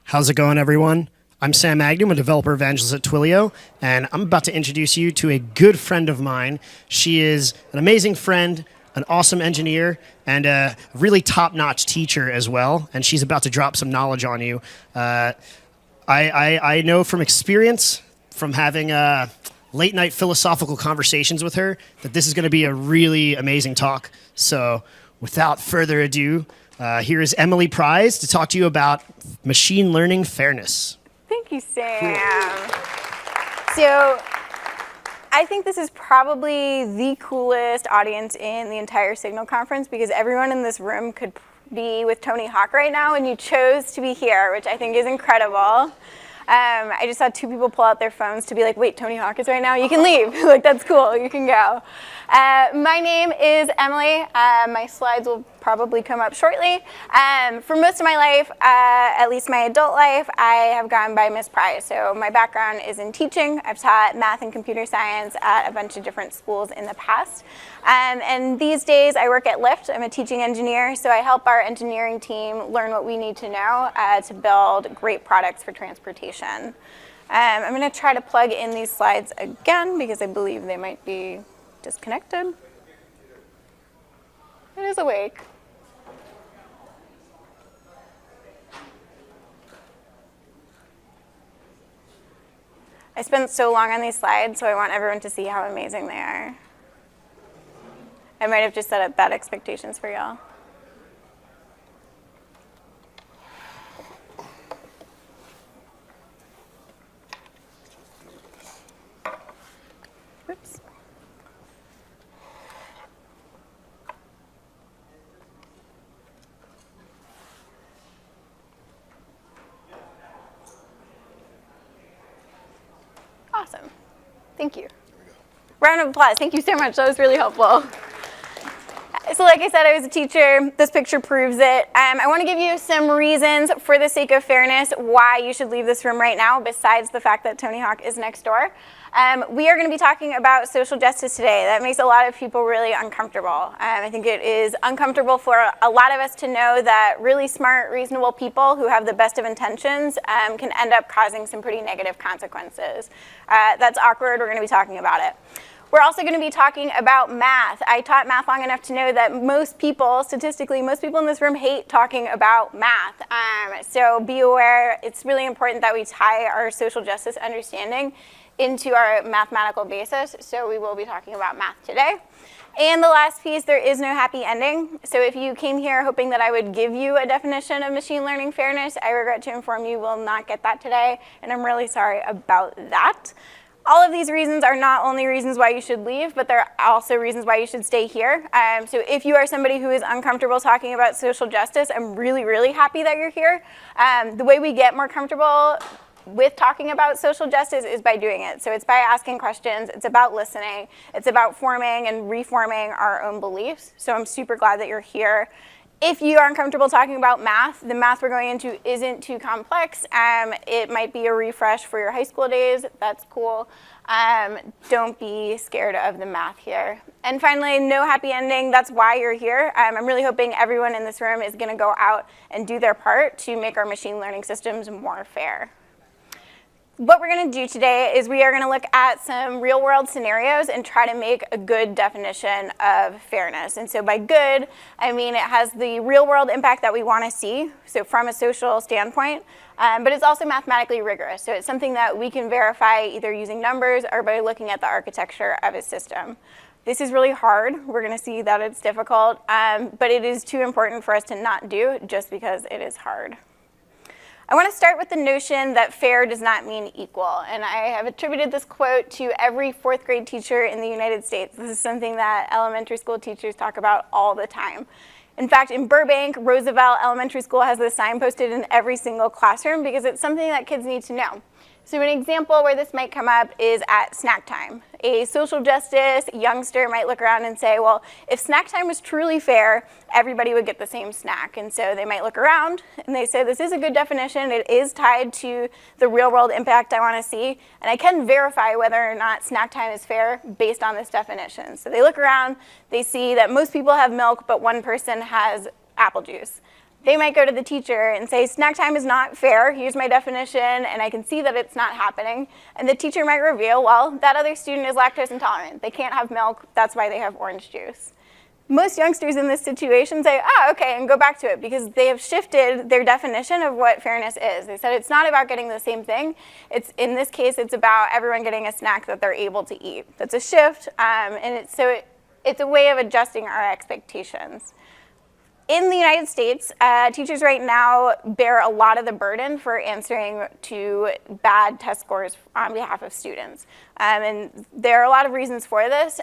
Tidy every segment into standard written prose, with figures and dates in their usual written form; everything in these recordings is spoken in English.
How's it going, everyone? I'm Sam Agnew, I'm a developer evangelist at Twilio, and I'm about to introduce you to a good friend of mine. She is an amazing friend, an awesome engineer, and a really top-notch teacher as well, and she's about to drop some knowledge on you. I know from experience, from having late-night philosophical conversations with her, that this is going to be a really amazing talk. So without further ado, here is Emily Prize to talk to you about machine learning fairness. Thank you, Sam. Cool. So I think this is probably the coolest audience in the entire Signal conference because everyone in this room could be with Tony Hawk right now, and you chose to be here, which I think is incredible. I just saw 2 people pull out their phones to be like, wait, Tony Hawk is right now? You can leave. Like, that's cool. You can go. My name is Emily. My slides will probably come up shortly. For most of my life, at least my adult life, I have gone by Miss Prize. So my background is in teaching. I've taught math and computer science at a bunch of different schools in the past. And these days, I work at Lyft. I'm a teaching engineer, so I help our engineering team learn what we need to know to build great products for transportation. I'm going to try to plug in these slides again because I believe they might be disconnected. It is awake. I spent so long on these slides, so I want everyone to see how amazing they are. I might have just set up bad expectations for y'all. Oops. Awesome. Thank you. Round of applause. Thank you so much. That was really helpful. So like I said, I was a teacher. This picture proves it. I want to give you some reasons, for the sake of fairness, why you should leave this room right now, besides the fact that Tony Hawk is next door. We are going to be talking about social justice today. That makes a lot of people really uncomfortable. I think it is uncomfortable for a lot of us to know that really smart, reasonable people who have the best of intentions can end up causing some pretty negative consequences. That's awkward. We're going to be talking about it. We're also going to be talking about math. I taught math long enough to know that most people, statistically, most people in this room hate talking about math. So be aware, it's really important that we tie our social justice understanding into our mathematical basis. So we will be talking about math today. And the last piece, there is no happy ending. So if you came here hoping that I would give you a definition of machine learning fairness, I regret to inform you will not get that today. And I'm really sorry about that. All of these reasons are not only reasons why you should leave, but they're also reasons why you should stay here. So if you are somebody who is uncomfortable talking about social justice, I'm really, really happy that you're here. The way we get more comfortable with talking about social justice is by doing it. So it's by asking questions. It's about listening. It's about forming and reforming our own beliefs. So I'm super glad that you're here. If you are uncomfortable talking about math, the math we're going into isn't too complex. It might be a refresh for your high school days. That's cool. Don't be scared of the math here. And finally, no happy ending. That's why you're here. I'm really hoping everyone in this room is going to go out and do their part to make our machine learning systems more fair. What we're going to do today is we are going to look at some real-world scenarios and try to make a good definition of fairness. And so by good, I mean it has the real-world impact that we want to see, so from a social standpoint, but it's also mathematically rigorous. So it's something that we can verify either using numbers or by looking at the architecture of a system. This is really hard. We're going to see that it's difficult, but it is too important for us to not do just because it is hard. I want to start with the notion that fair does not mean equal. And I have attributed this quote to every 4th grade teacher in the United States. This is something that elementary school teachers talk about all the time. In fact, in Burbank, Roosevelt Elementary School has this sign posted in every single classroom because it's something that kids need to know. So an example where this might come up is at snack time. A social justice youngster might look around and say, well, if snack time was truly fair, everybody would get the same snack. And so they might look around and they say, this is a good definition. It is tied to the real world impact I want to see. And I can verify whether or not snack time is fair based on this definition. So they look around, they see that most people have milk, but one person has apple juice. they might go to the teacher and say, snack time is not fair, here's my definition, and I can see that it's not happening. And the teacher might reveal, well, that other student is lactose intolerant. They can't have milk, that's why they have orange juice. Most youngsters in this situation say, oh, okay, and go back to it, because they have shifted their definition of what fairness is. They said it's not about getting the same thing. In this case, it's about everyone getting a snack that they're able to eat. That's a shift, and it's a way of adjusting our expectations. In the United States, teachers right now bear a lot of the burden for answering to bad test scores on behalf of students. And there are a lot of reasons for this.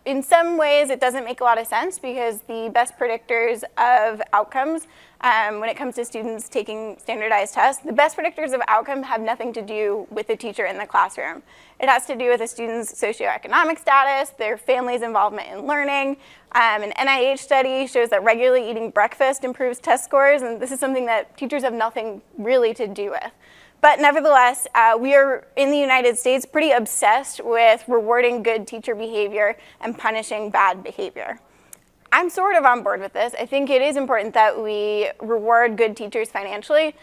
In some ways, it doesn't make a lot of sense because the best predictors of outcomes when it comes to students taking standardized tests, the best predictors of outcome have nothing to do with the teacher in the classroom. It has to do with a student's socioeconomic status, their family's involvement in learning. An NIH study shows that regularly eating breakfast improves test scores, and this is something that teachers have nothing really to do with. But nevertheless, we are, in the United States, pretty obsessed with rewarding good teacher behavior and punishing bad behavior. I'm sort of on board with this. I think it is important that we reward good teachers financially.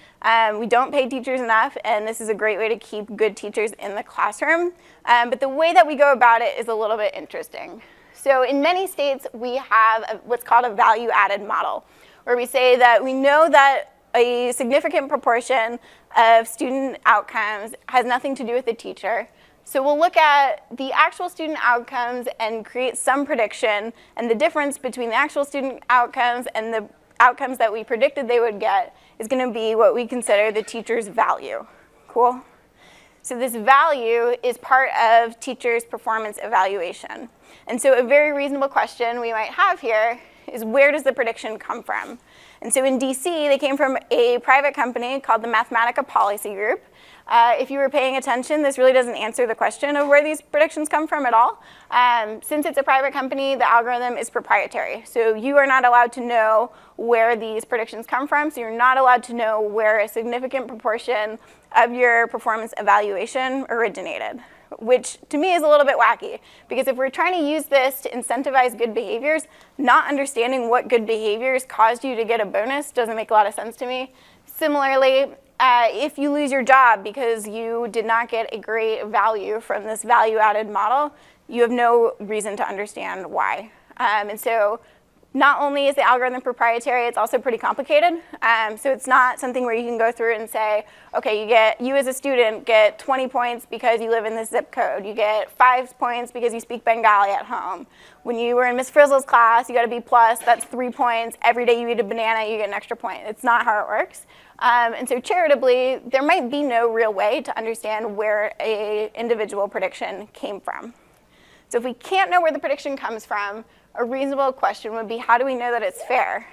We don't pay teachers enough, and this is a great way to keep good teachers in the classroom. But the way that we go about it is a little bit interesting. So in many states, we have what's called a value-added model, where we say that we know that a significant proportion of student outcomes has nothing to do with the teacher. So we'll look at the actual student outcomes and create some prediction, and the difference between the actual student outcomes and the outcomes that we predicted they would get is going to be what we consider the teacher's value. Cool? So this value is part of teachers' performance evaluation. And so a very reasonable question we might have here is, where does the prediction come from? And so in DC, they came from a private company called the Mathematica Policy Group. If you were paying attention, this really doesn't answer the question of where these predictions come from at all. Since it's a private company, the algorithm is proprietary. So you are not allowed to know where these predictions come from. So you're not allowed to know where a significant proportion of your performance evaluation originated, which to me is a little bit wacky. Because if we're trying to use this to incentivize good behaviors, not understanding what good behaviors caused you to get a bonus doesn't make a lot of sense to me. Similarly, if you lose your job because you did not get a great value from this value-added model, you have no reason to understand why. And so not only is the algorithm proprietary, it's also pretty complicated. So it's not something where you can go through and say, okay, you as a student get 20 points because you live in this zip code. You get 5 points because you speak Bengali at home. When you were in Miss Frizzle's class, you got a B+, that's 3 points. Every day you eat a banana, you get an extra point. It's not how it works. And so charitably, there might be no real way to understand where an individual prediction came from. So if we can't know where the prediction comes from, a reasonable question would be, how do we know that it's fair?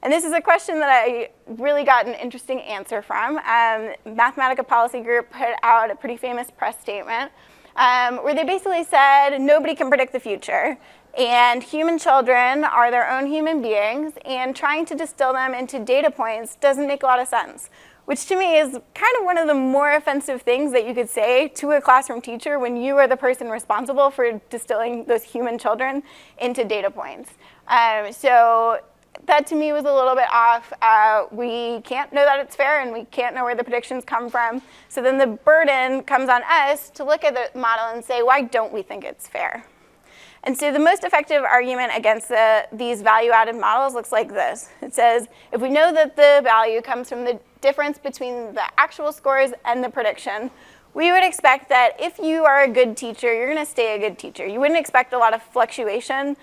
And this is a question that I really got an interesting answer from. Mathematica Policy Group put out a pretty famous press statement where they basically said nobody can predict the future, and human children are their own human beings, and trying to distill them into data points doesn't make a lot of sense, which to me is kind of one of the more offensive things that you could say to a classroom teacher when you are the person responsible for distilling those human children into data points. So that to me was a little bit off. We can't know that it's fair, and we can't know where the predictions come from. So then the burden comes on us to look at the model and say, why don't we think it's fair? And so the most effective argument against these value-added models looks like this. It says, if we know that the value comes from the difference between the actual scores and the prediction, we would expect that if you are a good teacher, you're going to stay a good teacher. You wouldn't expect a lot of fluctuation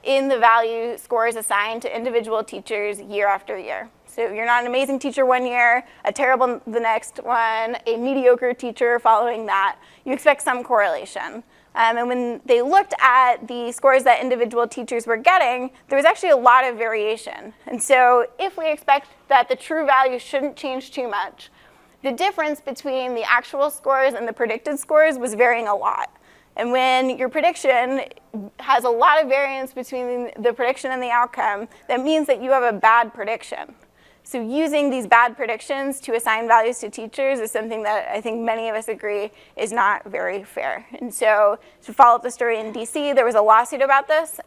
in the value scores assigned to individual teachers year after year. So you're not an amazing teacher one year, a terrible the next one, a mediocre teacher following that. You expect some correlation. And when they looked at the scores that individual teachers were getting, there was actually a lot of variation. And so if we expect that the true value shouldn't change too much, the difference between the actual scores and the predicted scores was varying a lot. And when your prediction has a lot of variance between the prediction and the outcome, that means that you have a bad prediction. So using these bad predictions to assign values to teachers is something that I think many of us agree is not very fair. And so to follow up the story in DC, there was a lawsuit about this.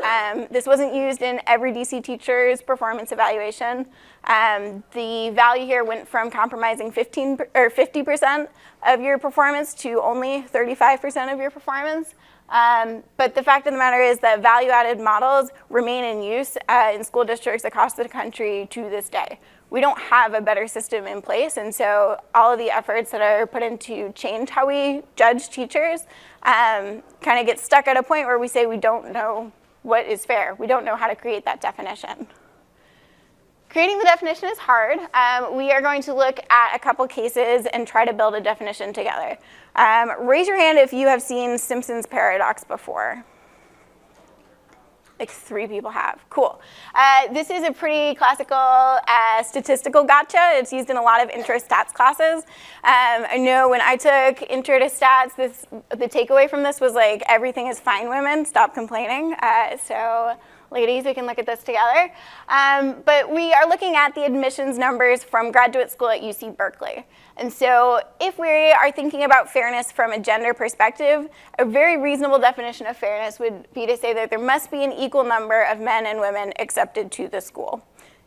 This wasn't used in every DC teacher's performance evaluation. The value here went from compromising 50% of your performance to only 35% of your performance. But the fact of the matter is that value-added models remain in use in school districts across the country to this day. We don't have a better system in place, and so all of the efforts that are put into change how we judge teachers kind of get stuck at a point where we say we don't know what is fair. We don't know how to create that definition. Creating the definition is hard. We are going to look at a couple cases and try to build a definition together. Raise your hand if you have seen Simpson's paradox before. Like 3 people have. Cool. This is a pretty classical statistical gotcha. It's used in a lot of intro stats classes. I know when I took intro to stats, the takeaway from this was like, everything is fine, women, stop complaining. So ladies, we can look at this together. But we are looking at the admissions numbers from graduate school at UC Berkeley. And so if we are thinking about fairness from a gender perspective, a very reasonable definition of fairness would be to say that there must be an equal number of men and women accepted to the school.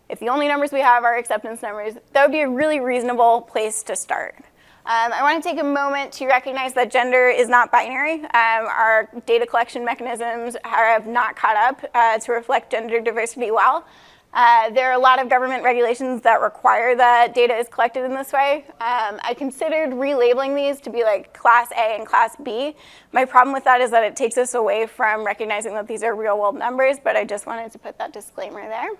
If the only numbers we have are acceptance numbers, that would be a really reasonable place to start. I want to take a moment to recognize that gender is not binary. Our data collection mechanisms have not caught up to reflect gender diversity well. There are a lot of government regulations that require that data is collected in this way. I considered relabeling these to be like Class A and Class B. My problem with that is that it takes us away from recognizing that these are real world numbers, but I just wanted to put that disclaimer there.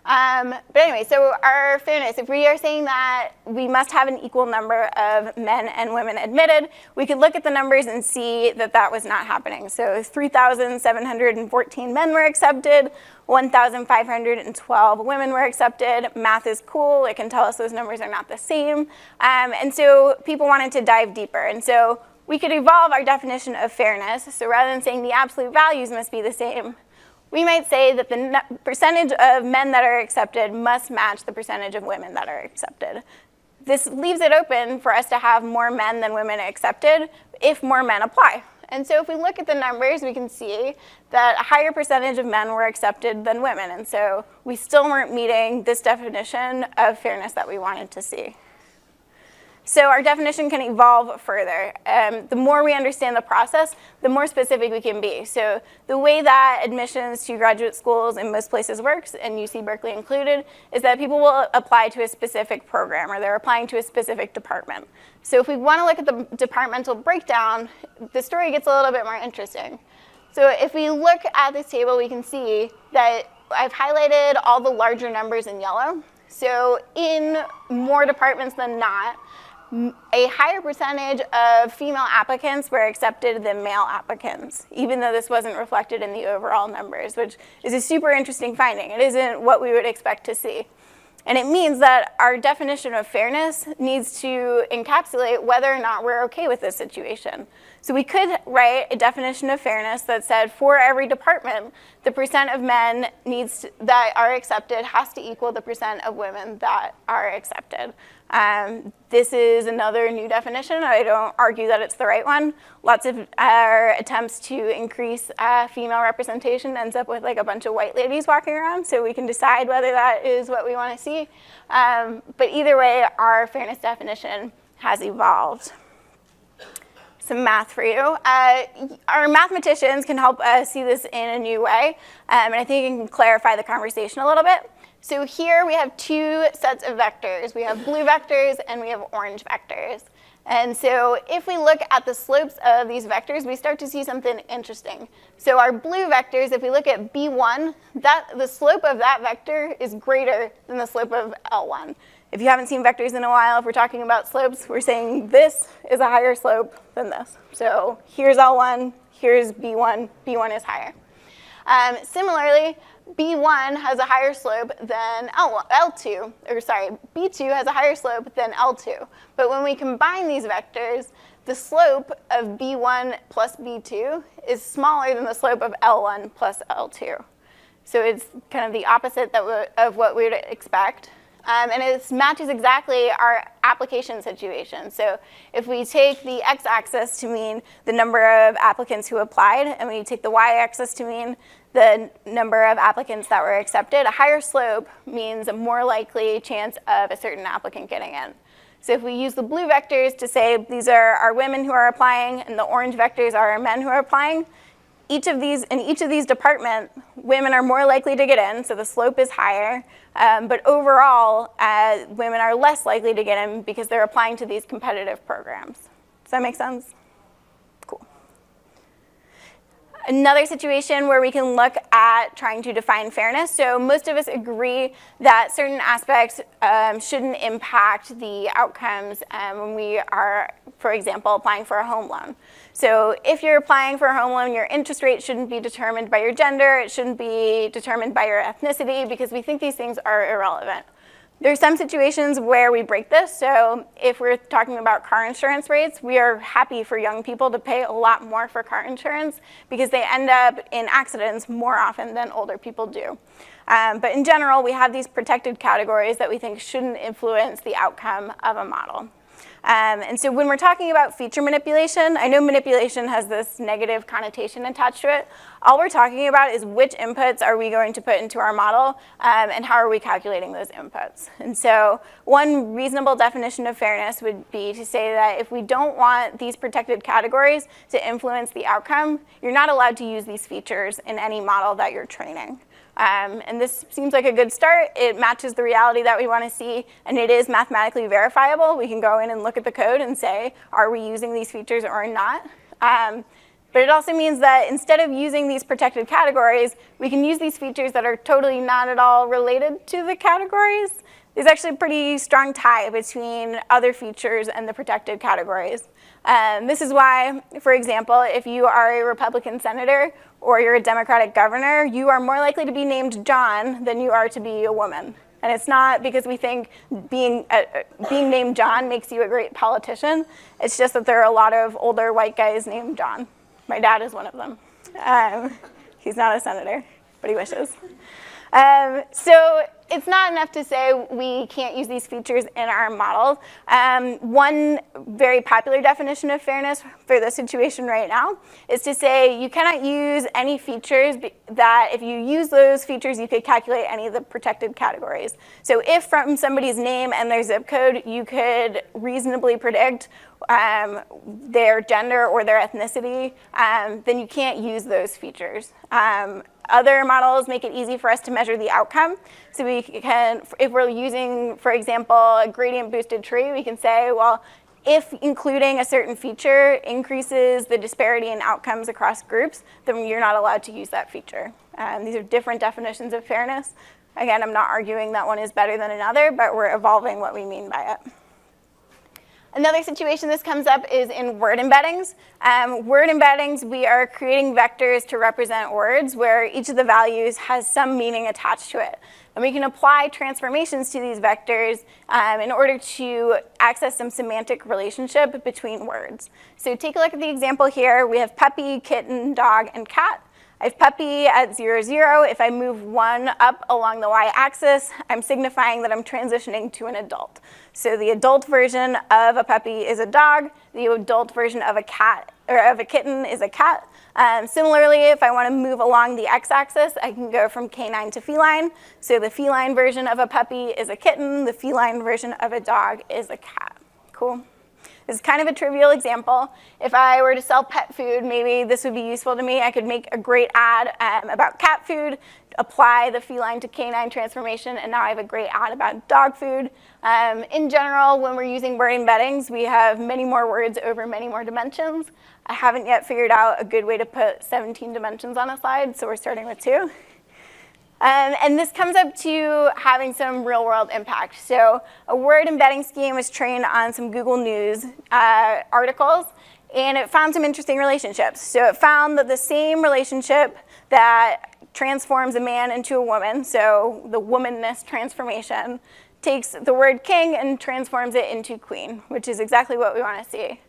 But anyway, so our fairness, if we are saying that we must have an equal number of men and women admitted, we could look at the numbers and see that that was not happening. So 3,714 men were accepted, 1,512 women were accepted. Math is cool, it can tell us those numbers are not the same. And so people wanted to dive deeper. And so we could evolve our definition of fairness. So rather than saying the absolute values must be the same, we might say that the percentage of men that are accepted must match the percentage of women that are accepted. This leaves it open for us to have more men than women accepted if more men apply. And so if we look at the numbers, we can see that a higher percentage of men were accepted than women. And so we still weren't meeting this definition of fairness that we wanted to see. So our definition can evolve further. The more we understand the process, the more specific we can be. So the way that admissions to graduate schools in most places works, and UC Berkeley included, is that people will apply to a specific program, or they're applying to a specific department. So if we want to look at the departmental breakdown, the story gets a little bit more interesting. So if we look at this table, we can see that I've highlighted all the larger numbers in yellow. So in more departments than not, a higher percentage of female applicants were accepted than male applicants, even though this wasn't reflected in the overall numbers, which is a super interesting finding. It isn't what we would expect to see. And it means that our definition of fairness needs to encapsulate whether or not we're okay with this situation. So we could write a definition of fairness that said for every department, the percent of men that are accepted has to equal the percent of women that are accepted. This is another new definition. I don't argue that it's the right one. Lots of our attempts to increase female representation ends up with like a bunch of white ladies walking around, so we can decide whether that is what we want to see. But either way, our fairness definition has evolved. Some math for you. Our mathematicians can help us see this in a new way, and I think it can clarify the conversation a little bit. So here we have 2 sets of vectors. We have blue vectors and we have orange vectors. And so if we look at the slopes of these vectors, we start to see something interesting. So our blue vectors, if we look at B1, the slope of that vector is greater than the slope of L1. If you haven't seen vectors in a while, if we're talking about slopes, we're saying this is a higher slope than this. So here's L1, here's B1, B1 is higher. Similarly, B1 has a higher slope than B2 has a higher slope than L2. But when we combine these vectors, the slope of B1 plus B2 is smaller than the slope of L1 plus L2. So it's kind of the opposite of what we would expect. And it matches exactly our application situation. So if we take the x-axis to mean the number of applicants who applied, and we take the y-axis to mean the number of applicants that were accepted, a higher slope means a more likely chance of a certain applicant getting in. So if we use the blue vectors to say these are our women who are applying, and the orange vectors are our men who are applying, in each of these departments, women are more likely to get in, so the slope is higher. But overall, women are less likely to get in because they're applying to these competitive programs. Does that make sense? Cool. Another situation where we can look at trying to define fairness. So most of us agree that certain aspects shouldn't impact the outcomes when we are, for example, applying for a home loan. So if you're applying for a home loan, your interest rate shouldn't be determined by your gender. It shouldn't be determined by your ethnicity, because we think these things are irrelevant. There are some situations where we break this. So if we're talking about car insurance rates, we are happy for young people to pay a lot more for car insurance because they end up in accidents more often than older people do. But in general, we have these protected categories that we think shouldn't influence the outcome of a model. And so when we're talking about feature manipulation, I know manipulation has this negative connotation attached to it. All we're talking about is which inputs are we going to put into our model, and how are we calculating those inputs. And so one reasonable definition of fairness would be to say that if we don't want these protected categories to influence the outcome, you're not allowed to use these features in any model that you're training. And this seems like a good start. It matches the reality that we want to see, and it is mathematically verifiable. We can go in and look at the code and say, are we using these features or not? But it also means that instead of using these protected categories, we can use these features that are totally not at all related to the categories. There's actually a pretty strong tie between other features and the protected categories. This is why, for example, if you are a Republican senator or you're a Democratic governor, you are more likely to be named John than you are to be a woman. And it's not because we think being named John makes you a great politician. It's just that there are a lot of older white guys named John. My dad is one of them. He's not a senator, but he wishes. So it's not enough to say we can't use these features in our models. One very popular definition of fairness for the situation right now is to say you cannot use any features that if you use those features, you could calculate any of the protected categories. So if from somebody's name and their zip code, you could reasonably predict their gender or their ethnicity, then you can't use those features. Other models make it easy for us to measure the outcome. So we can, if we're using, for example, a gradient boosted tree, we can say, well, if including a certain feature increases the disparity in outcomes across groups, then you're not allowed to use that feature. These are different definitions of fairness. Again, I'm not arguing that one is better than another, but we're evolving what we mean by it. Another situation this comes up is in word embeddings. Word embeddings, we are creating vectors to represent words where each of the values has some meaning attached to it. And we can apply transformations to these vectors in order to access some semantic relationship between words. So take a look at the example here. We have puppy, kitten, dog, and cat. I have puppy at 0, 0. If I move 1 up along the y-axis, I'm signifying that I'm transitioning to an adult. So the adult version of a puppy is a dog. The adult version of a cat or of a kitten is a cat. Similarly, if I want to move along the x-axis, I can go from canine to feline. So the feline version of a puppy is a kitten. The feline version of a dog is a cat. Cool. This is kind of a trivial example. If I were to sell pet food, maybe this would be useful to me. I could make a great ad about cat food, apply the feline to canine transformation, and now I have a great ad about dog food. In general, when we're using word embeddings, we have many more words over many more dimensions. I haven't yet figured out a good way to put 17 dimensions on a slide, so we're starting with 2. And this comes up to having some real-world impact. So a word embedding scheme was trained on some Google News articles, and it found some interesting relationships. So it found that the same relationship that transforms a man into a woman, so the womanness transformation, takes the word king and transforms it into queen, which is exactly what we want to see.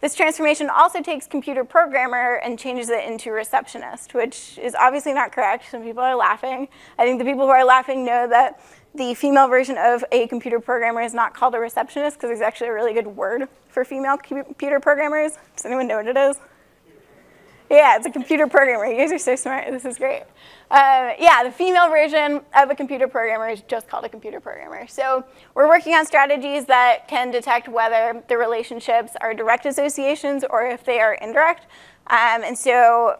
This transformation also takes computer programmer and changes it into receptionist, which is obviously not correct. Some people are laughing. I think the people who are laughing know that the female version of a computer programmer is not called a receptionist because there's actually a really good word for female computer programmers. Does anyone know what it is? Yeah, it's a computer programmer. You guys are so smart. This is great. Yeah, the female version of a computer programmer is just called a computer programmer. So we're working on strategies that can detect whether the relationships are direct associations or if they are indirect. And so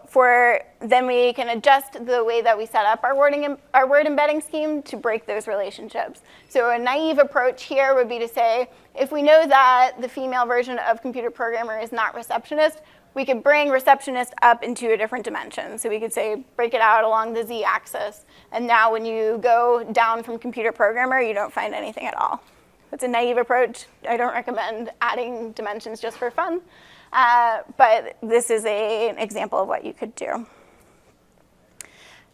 then we can adjust the way that we set up our word embedding scheme to break those relationships. So a naive approach here would be to say, if we know that the female version of computer programmer is not receptionist, we could bring receptionist up into a different dimension. So we could say, break it out along the z-axis. And now when you go down from computer programmer, you don't find anything at all. It's a naive approach. I don't recommend adding dimensions just for fun. But this is an example of what you could do.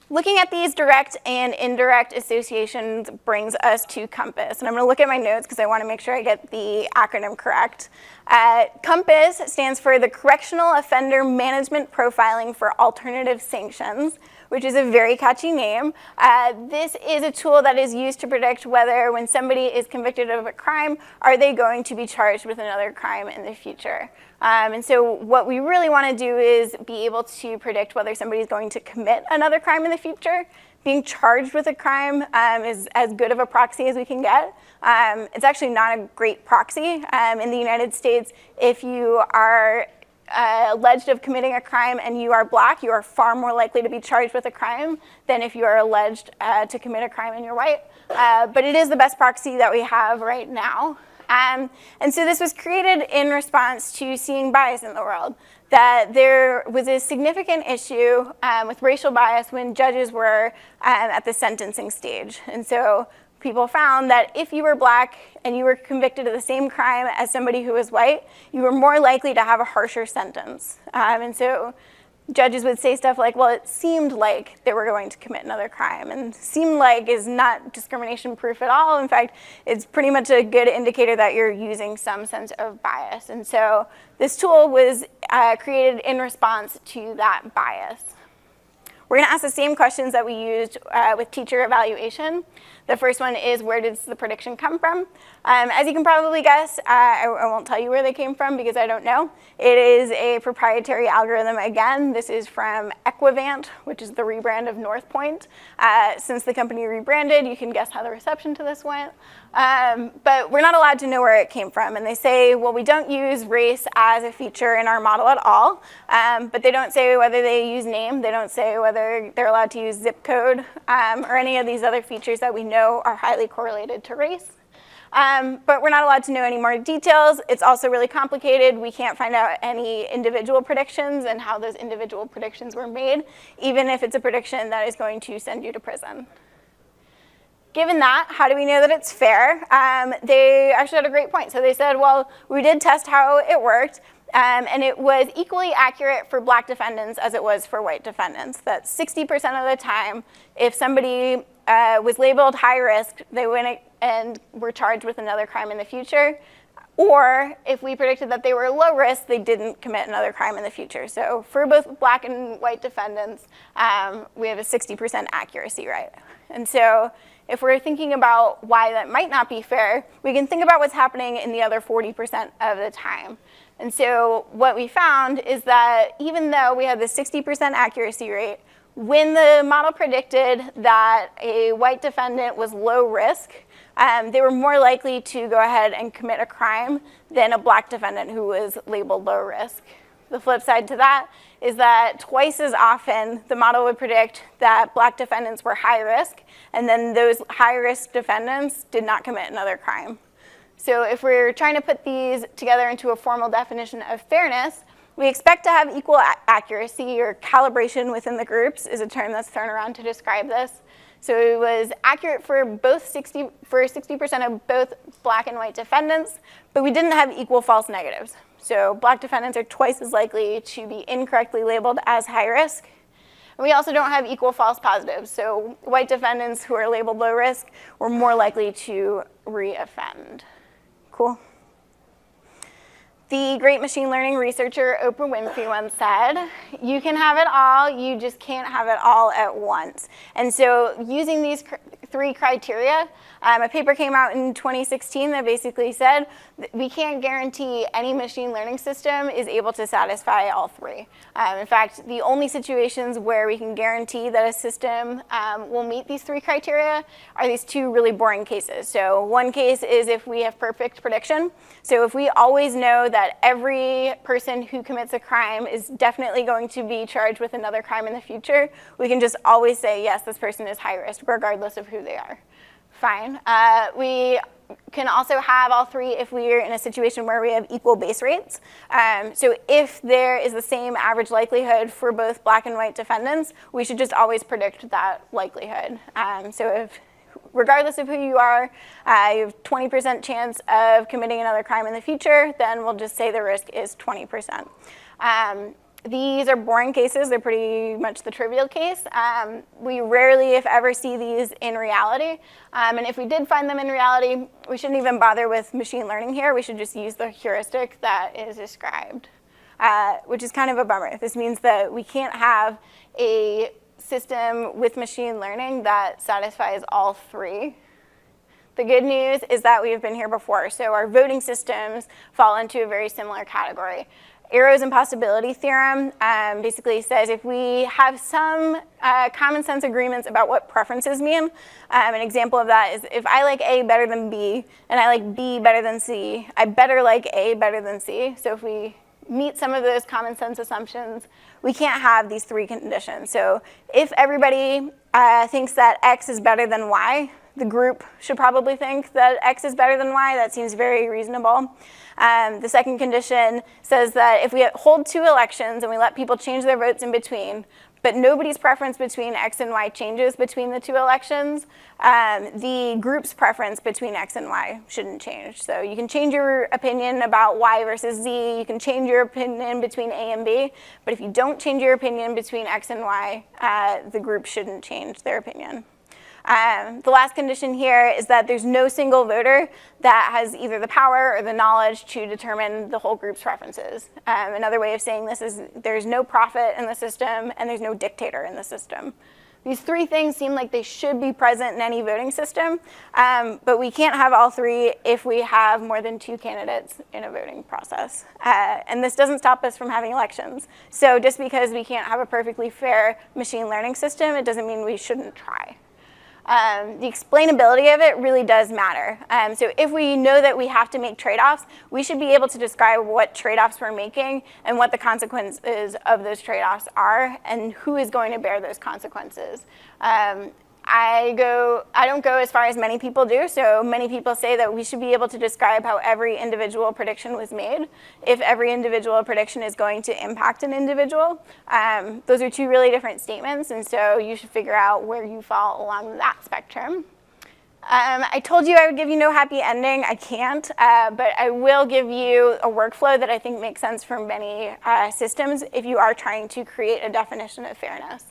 Looking at these direct and indirect associations brings us to COMPASS. And I'm going to look at my notes because I want to make sure I get the acronym correct. COMPASS stands for the Correctional Offender Management Profiling for Alternative Sanctions, which is a very catchy name. This is a tool that is used to predict whether when somebody is convicted of a crime, are they going to be charged with another crime in the future. And so what we really want to do is be able to predict whether somebody is going to commit another crime in the future. Being charged with a crime is as good of a proxy as we can get. It's actually not a great proxy. In the United States, if you are alleged of committing a crime and you are black, you are far more likely to be charged with a crime than if you are alleged to commit a crime and you're white. But it is the best proxy that we have right now. And so this was created in response to seeing bias in the world, that there was a significant issue with racial bias when judges were at the sentencing stage. And so people found that if you were black and you were convicted of the same crime as somebody who was white, you were more likely to have a harsher sentence. And so judges would say stuff like, well, it seemed like they were going to commit another crime. And seemed like is not discrimination proof at all. In fact, it's pretty much a good indicator that you're using some sense of bias. And so this tool was created in response to that bias. We're going to ask the same questions that we used with teacher evaluation. The first one is, where does the prediction come from? As you can probably guess, I won't tell you where they came from because I don't know. It is a proprietary algorithm. Again, this is from Equivant, which is the rebrand of Northpoint. Since the company rebranded, you can guess how the reception to this went. But we're not allowed to know where it came from. And they say, well, we don't use race as a feature in our model at all. But they don't say whether they use name. They don't say whether they're allowed to use zip code or any of these other features that we know are highly correlated to race. But we're not allowed to know any more details. It's also really complicated. We can't find out any individual predictions and how those individual predictions were made, even if it's a prediction that is going to send you to prison. Given that, how do we know that it's fair? They actually had a great point. So they said, well, we did test how it worked, and it was equally accurate for black defendants as it was for white defendants. That 60% of the time, if somebody was labeled high risk, they went and were charged with another crime in the future. Or if we predicted that they were low risk, they didn't commit another crime in the future. So for both black and white defendants, we have a 60% accuracy rate. And so if we're thinking about why that might not be fair, we can think about what's happening in the other 40% of the time. And so what we found is that even though we had the 60% accuracy rate, when the model predicted that a white defendant was low risk, they were more likely to go ahead and commit a crime than a black defendant who was labeled low risk. The flip side to that is that twice as often the model would predict that black defendants were high risk, and then those high risk defendants did not commit another crime. So if we're trying to put these together into a formal definition of fairness, we expect to have equal accuracy, or calibration within the groups is a term that's thrown around to describe this. So it was accurate for 60% of both black and white defendants, but we didn't have equal false negatives. So black defendants are twice as likely to be incorrectly labeled as high risk. And we also don't have equal false positives. So white defendants who are labeled low risk were more likely to re-offend. Cool. The great machine learning researcher Oprah Winfrey once said, you can have it all, you just can't have it all at once. And so using these three criteria. A paper came out in 2016 that basically said that we can't guarantee any machine learning system is able to satisfy all three. In fact, the only situations where we can guarantee that a system will meet these three criteria are these two really boring cases. So one case is if we have perfect prediction. So if we always know that every person who commits a crime is definitely going to be charged with another crime in the future, we can just always say, yes, this person is high risk, regardless of who they are. Fine. We can also have all three if we're in a situation where we have equal base rates. So if there is the same average likelihood for both black and white defendants, we should just always predict that likelihood. So if, regardless of who you are, you have 20% chance of committing another crime in the future, then we'll just say the risk is 20%. These are boring cases. They're pretty much the trivial case. We rarely, if ever, see these in reality. And if we did find them in reality, we shouldn't even bother with machine learning here. We should just use the heuristic that is described, which is kind of a bummer. This means that we can't have a system with machine learning that satisfies all three. The good news is that we've been here before. So our voting systems fall into a very similar category. Arrow's impossibility theorem basically says if we have some common sense agreements about what preferences mean, an example of that is if I like A better than B and I like B better than C, I better like A better than C. So if we meet some of those common sense assumptions, we can't have these three conditions. So if everybody thinks that X is better than Y, the group should probably think that X is better than Y. That seems very reasonable. The second condition says that if we hold two elections and we let people change their votes in between, but nobody's preference between X and Y changes between the two elections, the group's preference between X and Y shouldn't change. So you can change your opinion about Y versus Z, you can change your opinion between A and B, but if you don't change your opinion between X and Y, the group shouldn't change their opinion. The last condition here is that there's no single voter that has either the power or the knowledge to determine the whole group's preferences. Another way of saying this is there's no prophet in the system and there's no dictator in the system. These three things seem like they should be present in any voting system, but we can't have all three if we have more than two candidates in a voting process. And this doesn't stop us from having elections. So just because we can't have a perfectly fair machine learning system, it doesn't mean we shouldn't try. The explainability of it really does matter. So if we know that we have to make trade-offs, we should be able to describe what trade-offs we're making and what the consequences of those trade-offs are and who is going to bear those consequences. I don't go as far as many people do, so many people say that we should be able to describe how every individual prediction was made if every individual prediction is going to impact an individual. Those are two really different statements, and so you should figure out where you fall along that spectrum. I told you I would give you no happy ending. I can't, but I will give you a workflow that I think makes sense for many systems if you are trying to create a definition of fairness.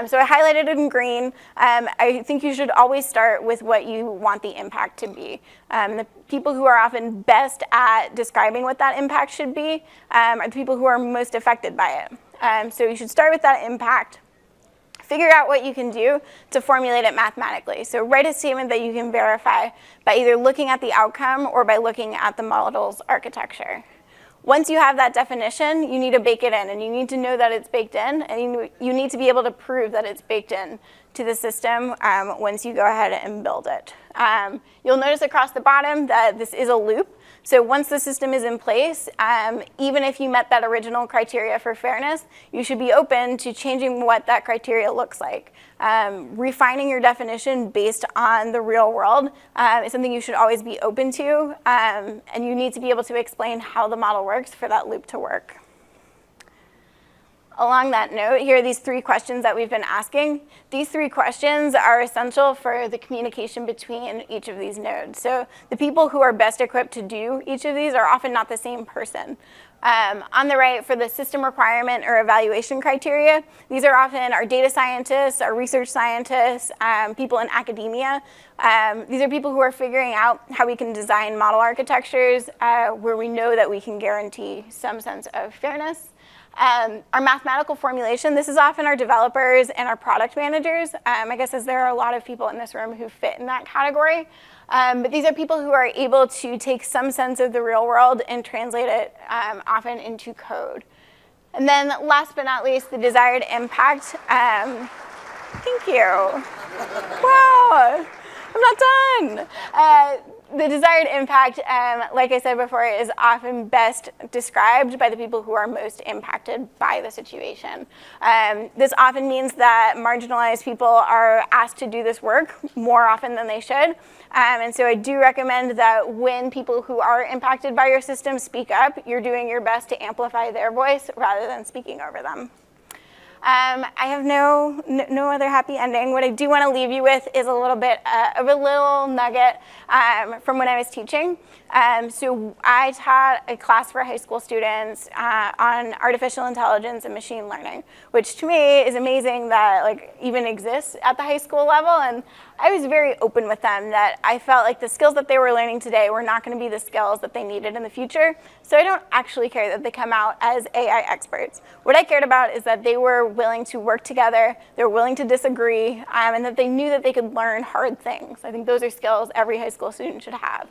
So I highlighted it in green. I think you should always start with what you want the impact to be. The people who are often best at describing what that impact should be are the people who are most affected by it. So you should start with that impact. Figure out what you can do to formulate it mathematically. So write a statement that you can verify by either looking at the outcome or by looking at the model's architecture. Once you have that definition, you need to bake it in, and you need to know that it's baked in, and you need to be able to prove that it's baked in to the system once you go ahead and build it. You'll notice across the bottom that this is a loop. So once the system is in place, even if you met that original criteria for fairness, you should be open to changing what that criteria looks like. Refining your definition based on the real world is something you should always be open to, and you need to be able to explain how the model works for that loop to work. Along that note, here are these three questions that we've been asking. These three questions are essential for the communication between each of these nodes. So the people who are best equipped to do each of these are often not the same person. On the right, for the system requirement or evaluation criteria, these are often our data scientists, our research scientists, people in academia. These are people who are figuring out how we can design model architectures where we know that we can guarantee some sense of fairness. Our mathematical formulation, this is often our developers and our product managers. I guess as there are a lot of people in this room who fit in that category. But these are people who are able to take some sense of the real world and translate it often into code. And then last but not least, the desired impact. Thank you. Wow, I'm not done. The desired impact, like I said before, is often best described by the people who are most impacted by the situation. This often means that marginalized people are asked to do this work more often than they should. And so I do recommend that when people who are impacted by your system speak up, you're doing your best to amplify their voice rather than speaking over them. I have no other happy ending. What I do want to leave you with is a little bit of a little nugget from when I was teaching. So I taught a class for high school students on artificial intelligence and machine learning, which to me is amazing that like even exists at the high school level. And I was very open with them that I felt like the skills that they were learning today were not going to be the skills that they needed in the future. So I don't actually care that they come out as AI experts. What I cared about is that they were willing to work together, they were willing to disagree, and that they knew that they could learn hard things. I think those are skills every high school student should have.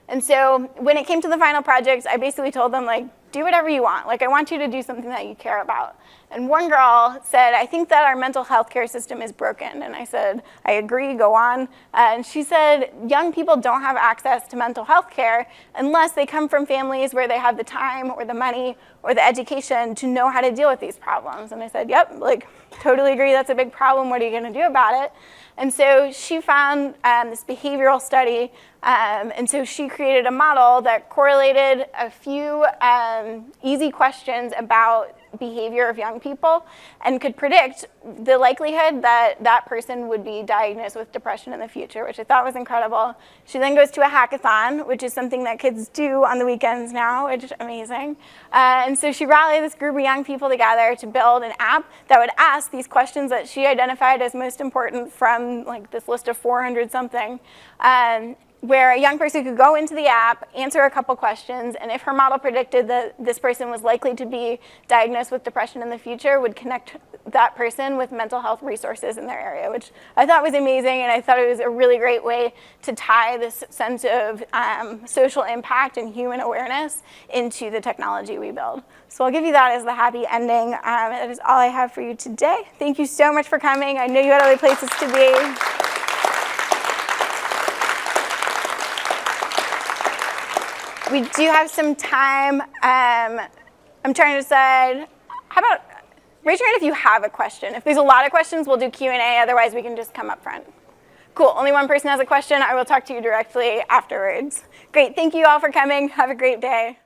And so when it came to the final projects, I basically told them, like, do whatever you want. Like, I want you to do something that you care about. And one girl said, I think that our mental health care system is broken. And I said, I agree, go on. And she said, young people don't have access to mental health care unless they come from families where they have the time or the money or the education to know how to deal with these problems. And I said, yep, like, totally agree, that's a big problem. What are you going to do about it? And so she found this behavioral study, and so she created a model that correlated a few easy questions about behavior of young people and could predict the likelihood that that person would be diagnosed with depression in the future, which I thought was incredible. She then goes to a hackathon, which is something that kids do on the weekends now, which is amazing. And so she rallied this group of young people together to build an app that would ask these questions that she identified as most important from like this list of 400 something. Where a young person could go into the app, answer a couple questions, and if her model predicted that this person was likely to be diagnosed with depression in the future, would connect that person with mental health resources in their area, which I thought was amazing, and I thought it was a really great way to tie this sense of social impact and human awareness into the technology we build. So I'll give you that as the happy ending. That is all I have for you today. Thank you so much for coming. I know you had other places to be. We do have some time. I'm trying to decide, how about, raise your hand if you have a question. If there's a lot of questions, we'll do Q&A. Otherwise, we can just come up front. Cool, only one person has a question. I will talk to you directly afterwards. Great, thank you all for coming. Have a great day.